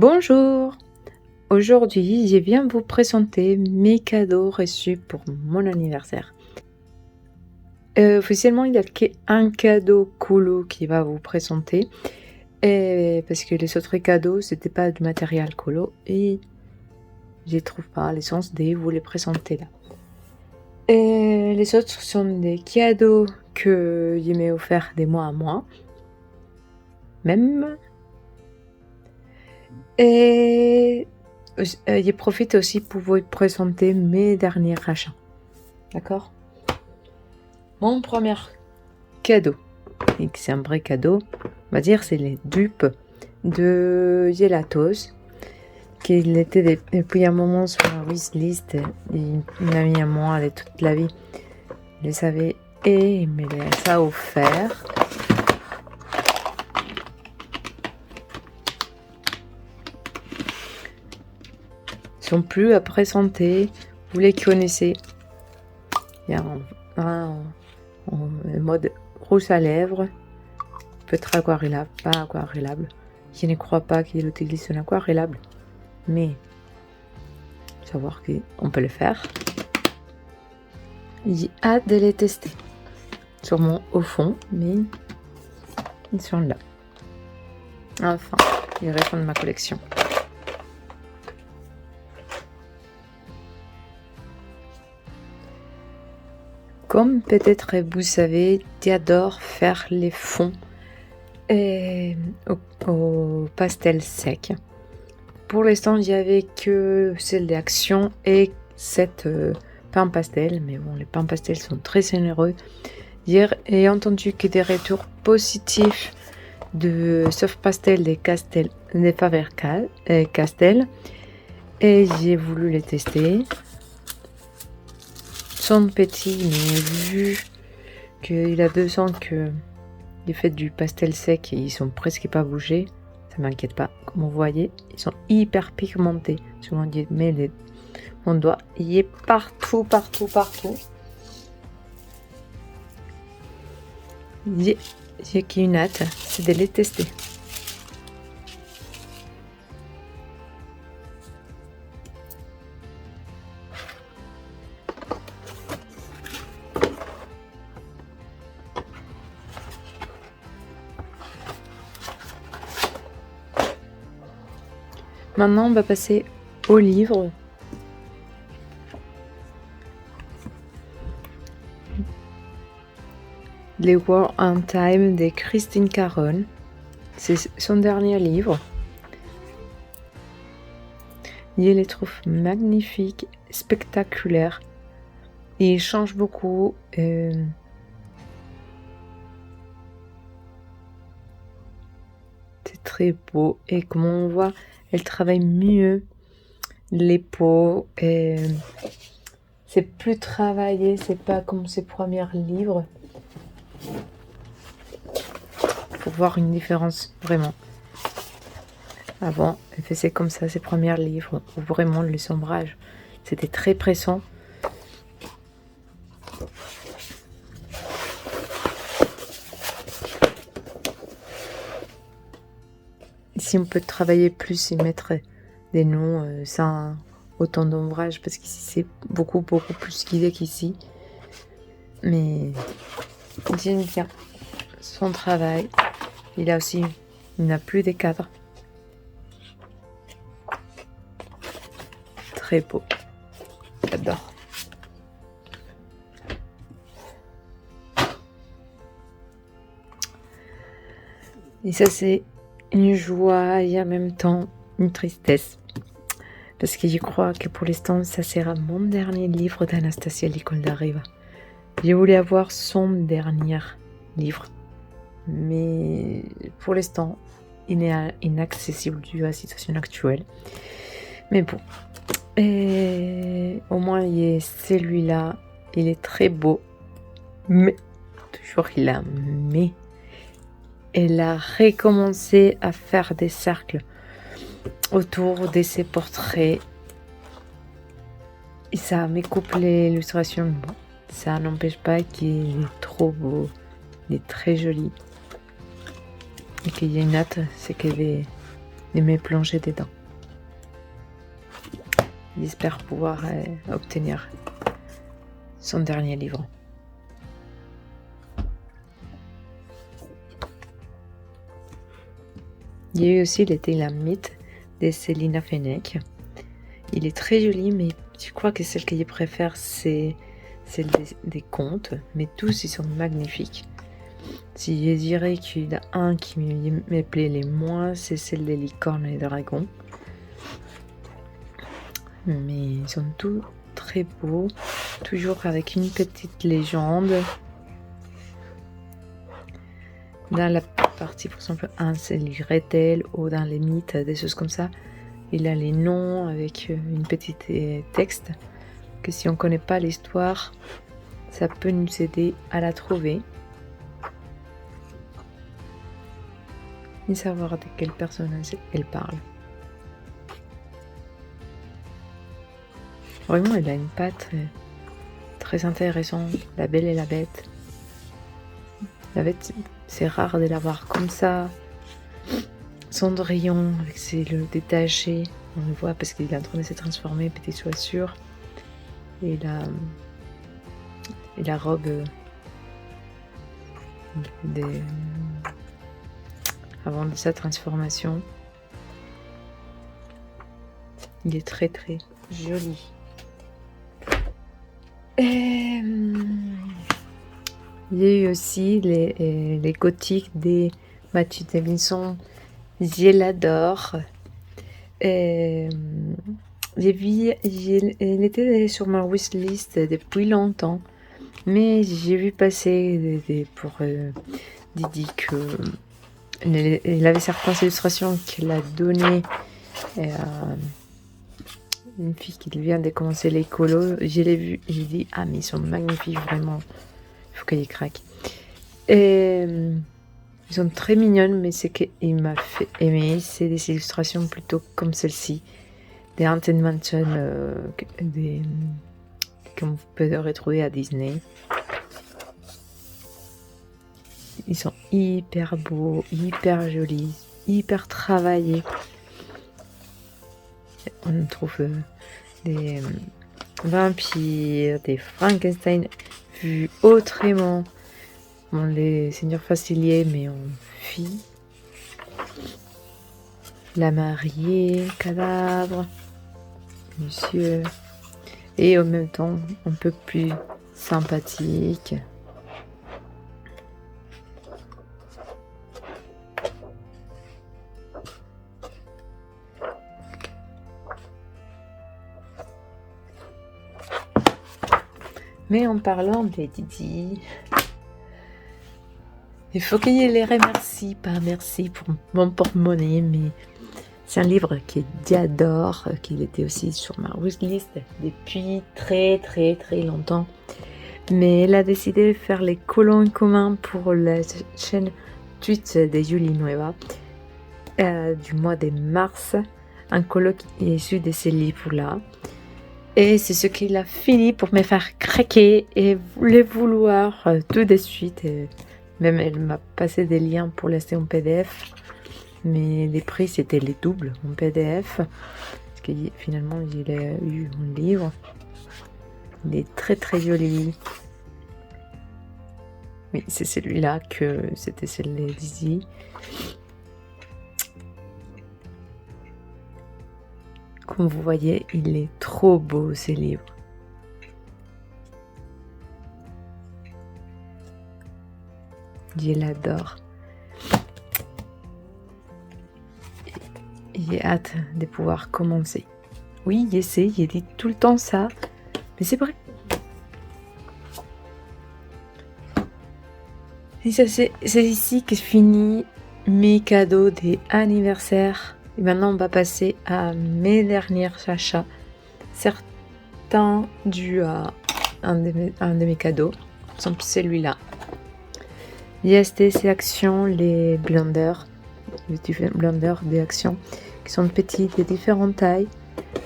Bonjour! Aujourd'hui, je viens vous présenter mes cadeaux reçus pour mon anniversaire. Officiellement, il n'y a qu'un cadeau colo qui va vous présenter. Parce que les autres cadeaux, c'était pas du matériel colo et je trouve pas l'essence de vous les présenter là. Les autres sont des cadeaux que je m'ai offert des mois à moi. Même. Et je profite aussi pour vous présenter mes derniers achats. D'accord? Mon premier cadeau, et que c'est un vrai cadeau, on va dire, c'est les dupes de Gelatos, qu'il était depuis un moment sur la wishlist. Une amie à moi, elle est toute la vie, je le savais, et il me les a offert. Ils sont plus à présenter, vous les connaissez. Il y a un en mode rouge à lèvres, peut-être aquarellable, pas aquarellable. Je ne crois pas qu'il utilise un aquarellable, mais savoir qu'on peut le faire. J'ai hâte de les tester. Sûrement au fond, mais ils sont là. Enfin, ils restent de ma collection. Comme peut-être vous savez, j'adore faire les fonds au pastel sec. Pour l'instant, il n'y avait que celle d'Action et cette pain pastel. Mais bon, les pains pastels sont très généreux. Hier, j'ai entendu que des retours positifs de Soft Pastel des Faber-Castell. Et j'ai voulu les tester. Sont petits, mais vu qu'il a besoin que les faits du pastel sec, ils sont presque pas bougés, ça m'inquiète pas. Comme vous voyez, ils sont hyper pigmentés. Souvent, je mets mon doigt, il est partout. J'ai qu'une hâte, c'est de les tester. Maintenant, on va passer au livre. Les War on Time de Christine Caron. C'est son dernier livre. Je les trouve magnifiques, spectaculaires. Ils changent beaucoup. C'est très beau. Et comme on voit, elle travaille mieux les peaux. C'est plus travaillé, c'est pas comme ses premiers livres. Faut voir une différence, vraiment. Avant, elle faisait comme ça ses premiers livres, où vraiment le sombrage, c'était très pressant. Ici, on peut travailler plus et mettre des noms sans autant d'ombrage, parce qu'ici, c'est beaucoup plus guidé qu'ici. Mais j'aime bien son travail. Il n'a plus des cadres. Très beau. J'adore. Et ça, c'est une joie et en même temps une tristesse. Parce que je crois que pour l'instant, ça sera mon dernier livre d'Anastasia Likoldareva. J'ai voulu avoir son dernier livre. Mais pour l'instant, il est inaccessible dû à la situation actuelle. Mais bon. Et au moins, il est celui-là. Il est très beau. Mais, toujours il a mais. Elle a recommencé à faire des cercles autour de ses portraits. Et ça me coupe l'illustration. Bon, ça n'empêche pas qu'il est trop beau. Il est très joli. Et qu'il y a une hâte, c'est qu'elle de me plonger dedans. J'espère pouvoir obtenir son dernier livre. Il y a eu aussi l'été la mythe de Célina Fenech. Il est très joli, mais je crois que celle que je préfère, c'est celle des contes, mais tous ils sont magnifiques. Si je dirais qu'il y en a un qui me plaît le moins, c'est celle des licornes et des dragons. Mais ils sont tous très beaux, toujours avec une petite légende. Dans la partie, par exemple, Hansel et Gretel, ou dans les mythes, des choses comme ça, il a les noms avec une petite texte, que si on ne connaît pas l'histoire, ça peut nous aider à la trouver. Et savoir de quel personnage elle parle. Vraiment, elle a une patte très intéressante, la Belle et la Bête. La Bête, c'est rare de la voir comme ça. Cendrillon, avec ses le détaché, on le voit parce qu'il est en train de se transformer, petite chaussure. Et la robe avant de sa transformation. Il est très très joli. Il y a eu aussi les gothiques des Mathieu Davidson. Je l'adore. Elle était sur ma wishlist depuis longtemps, mais j'ai vu passer pour Didi que elle avait certaines illustrations qu'elle a données à une fille qui vient de commencer l'écolo. Je l'ai vu, j'ai dit mais ils sont magnifiques vraiment. Il faut qu'elle y craque. Et ils sont très mignonnes, mais ce qu'il m'a fait aimer, c'est des illustrations plutôt comme celle-ci, des Haunted Mansion qu'on peut retrouver à Disney. Ils sont hyper beaux, hyper jolis, hyper travaillés. On trouve des vampires, des Frankenstein vus autrement. On les seigneurs faciliers, mais en fille. La mariée, cadavre, monsieur. Et en même temps, un peu plus sympathique. Mais en parlant des Didi, il faut que je les remercie, pas merci pour mon porte-monnaie, mais c'est un livre que j'adore, qu'il était aussi sur ma wishlist depuis très très très longtemps. Mais elle a décidé de faire les colons communs pour la chaîne Twitch de Julie Nueva du mois de mars, un colloque issu de ces livres-là. Et c'est ce qu'il a fini pour me faire craquer et le vouloir tout de suite. Même elle m'a passé des liens pour l'acheter en PDF. Mais les prix, c'était les doubles en PDF. Parce que finalement, il a eu un livre. Il est très très joli. Oui, c'est celui-là que c'était celle de Dizzy. Comme vous voyez, il est trop beau ce livre. Je l'adore. J'ai hâte de pouvoir commencer. Oui, j'essaie, j'ai dit tout le temps ça, mais c'est vrai. Et ça, c'est ici que finit mes cadeaux d'anniversaire. Et maintenant, on va passer à mes derniers achats. Certains dus à un de mes cadeaux sont celui-là. J'ai acheté ces actions, les blenders des actions, qui sont petites de différentes tailles,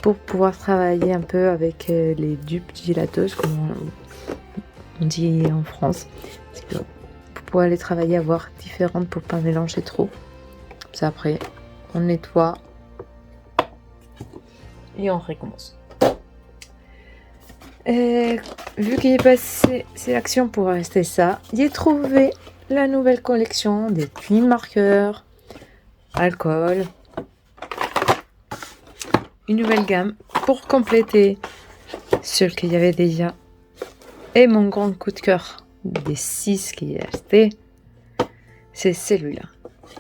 pour pouvoir travailler un peu avec les dupes dilateuses, comme on dit en France. Pour pouvoir les travailler, avoir différentes pour pas mélanger trop. Ça après, on nettoie et on recommence. Et vu qu'il est passé sélection pour rester ça, j'ai trouvé la nouvelle collection des tuiles marqueurs, alcool, une nouvelle gamme pour compléter ce qu'il y avait déjà. Et mon grand coup de cœur des 6 qui est resté, c'est celui-là,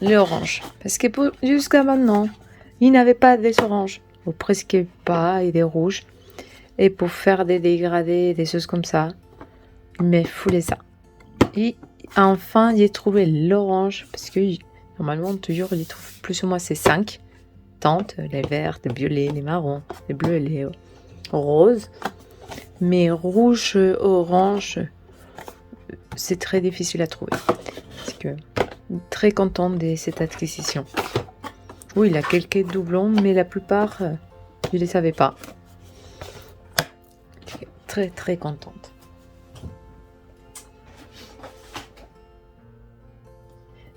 l'orange. Parce que jusqu'à maintenant, il n'avait pas des oranges, ou presque pas, et des rouges. Et pour faire des dégradés, des choses comme ça, mais foulez ça. Et enfin, j'ai trouvé l'orange, parce que normalement, toujours, j'y trouve plus ou moins ces 5 teintes, les verts, les violets, les marrons, les bleus et les roses. Mais rouge, orange, c'est très difficile à trouver. Parce que très contente de cette acquisition. Oui, il y a quelques doublons, mais la plupart, je ne les savais pas. Très très contente.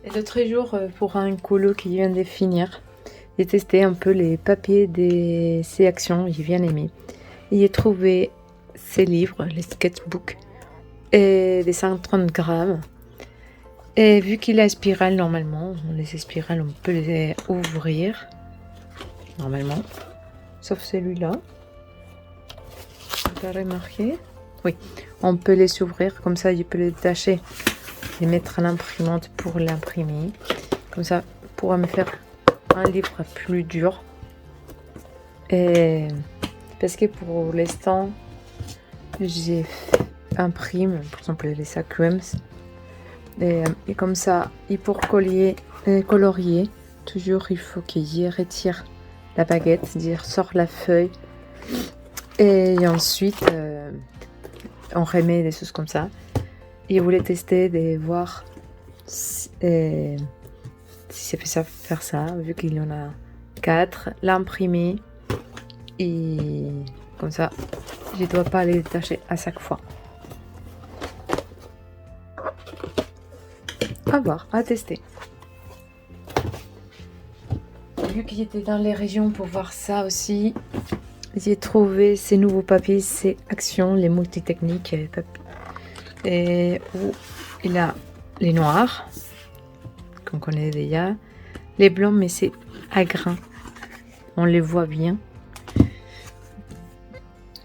Et l'autre jour, pour un colo qui vient de finir, j'ai testé un peu les papiers des sélections, j'ai bien aimé. Et j'ai trouvé ces livres, les sketchbooks, et des 130 grammes. Et vu qu'il est spirale, normalement, les spirales, on peut les ouvrir, normalement, sauf celui-là. Tu as remarqué? Oui, on peut les ouvrir, comme ça, je peux les détacher et mettre à l'imprimante pour l'imprimer. Comme ça, pourra me faire un livre plus dur. Et parce que pour l'instant, j'ai imprime, par exemple, les sacs et comme ça, et pour colorier, toujours il faut qu'il y retire la baguette, c'est-à-dire sort la feuille. Et ensuite, on remet des choses comme ça. Et je voulais tester de voir si ça fait faire ça, vu qu'il y en a 4, l'imprimer. Et comme ça, je ne dois pas les détacher à chaque fois. À voir, à tester. Vu qu'il était dans les régions pour voir ça aussi, j'ai trouvé ces nouveaux papiers, ces actions, les multitechniques, et où il a les noirs, qu'on connaît déjà, les blancs, mais c'est à grains, on les voit bien.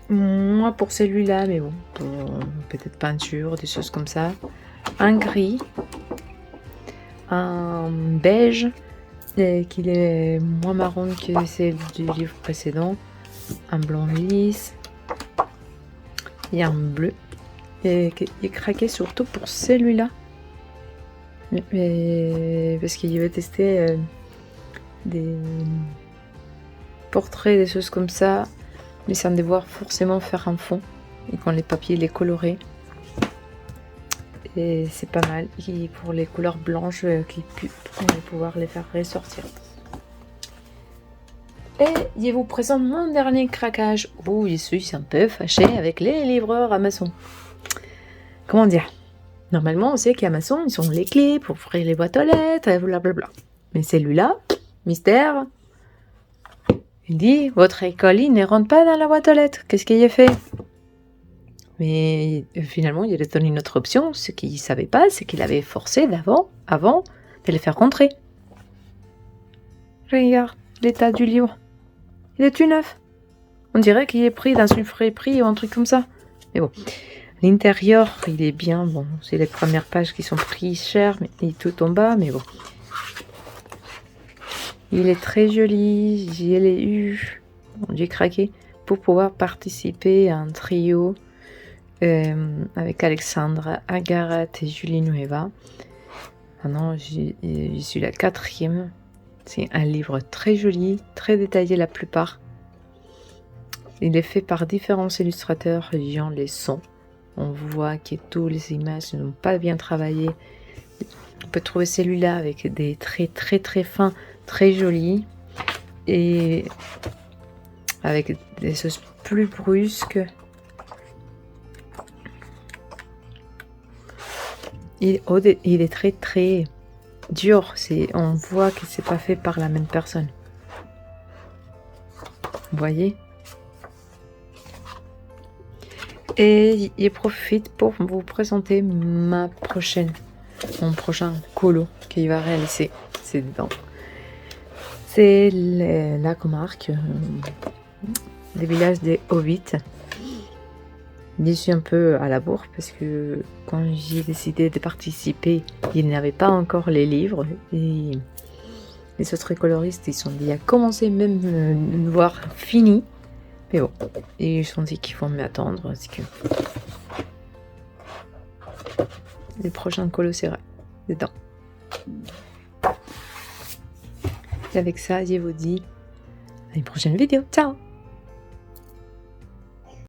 Moi pour celui-là, mais bon, peut-être peinture, des choses comme ça. Un gris, un beige, qui est moins marron que celle du livre précédent. Un blanc lisse et un bleu, et qui est craqué surtout pour celui-là, parce qu'il va tester des portraits, des choses comme ça, mais sans devoir forcément faire un fond, et quand les papiers les colorés, et c'est pas mal. Et pour les couleurs blanches, on va pouvoir les faire ressortir. Et je vous présente mon dernier craquage où je suis un peu fâchée avec les livreurs Amazon. Comment dire? Normalement, on sait qu'Amazon, ils ont les clés pour ouvrir les boîtes aux lettres, et blablabla. Mais celui-là, mystère, il dit, votre colis ne rentre pas dans la boîte aux lettres. Qu'est-ce qu'il a fait? Mais finalement, il a donné une autre option. Ce qu'il ne savait pas, c'est qu'il avait forcé avant de les faire rentrer. Regarde l'état du livre. Il est tout neuf. On dirait qu'il est pris dans une friperie ou un truc comme ça. Mais bon, l'intérieur, il est bien. Bon, c'est les premières pages qui sont prises cher, mais il est tout en bas, mais bon. Il est très joli. J'y ai eu. Bon, j'ai craqué pour pouvoir participer à un trio avec Alexandra, Agarat et Julie Nueva. Maintenant, je suis la 4e. C'est un livre très joli, très détaillé la plupart. Il est fait par différents illustrateurs liant les sons. On voit que toutes les images ne sont pas bien travaillées. On peut trouver celui-là avec des traits très très fins, très jolis. Et avec des choses plus brusques. Il est très très dur. On voit que c'est pas fait par la même personne. Vous voyez? Et je profite pour vous présenter mon prochain colo qu'il va réaliser. C'est dedans. C'est la comarque, le village des Hobbits. Je suis un peu à la bourre parce que quand j'ai décidé de participer, il n'y avait pas encore les livres et les autres coloristes ils sont déjà commencé même voir fini. Mais bon, et je sentais qu'il faut m'attendre parce que le prochain colo sera dedans. Et avec ça, je vous dis à une prochaine vidéo. Ciao!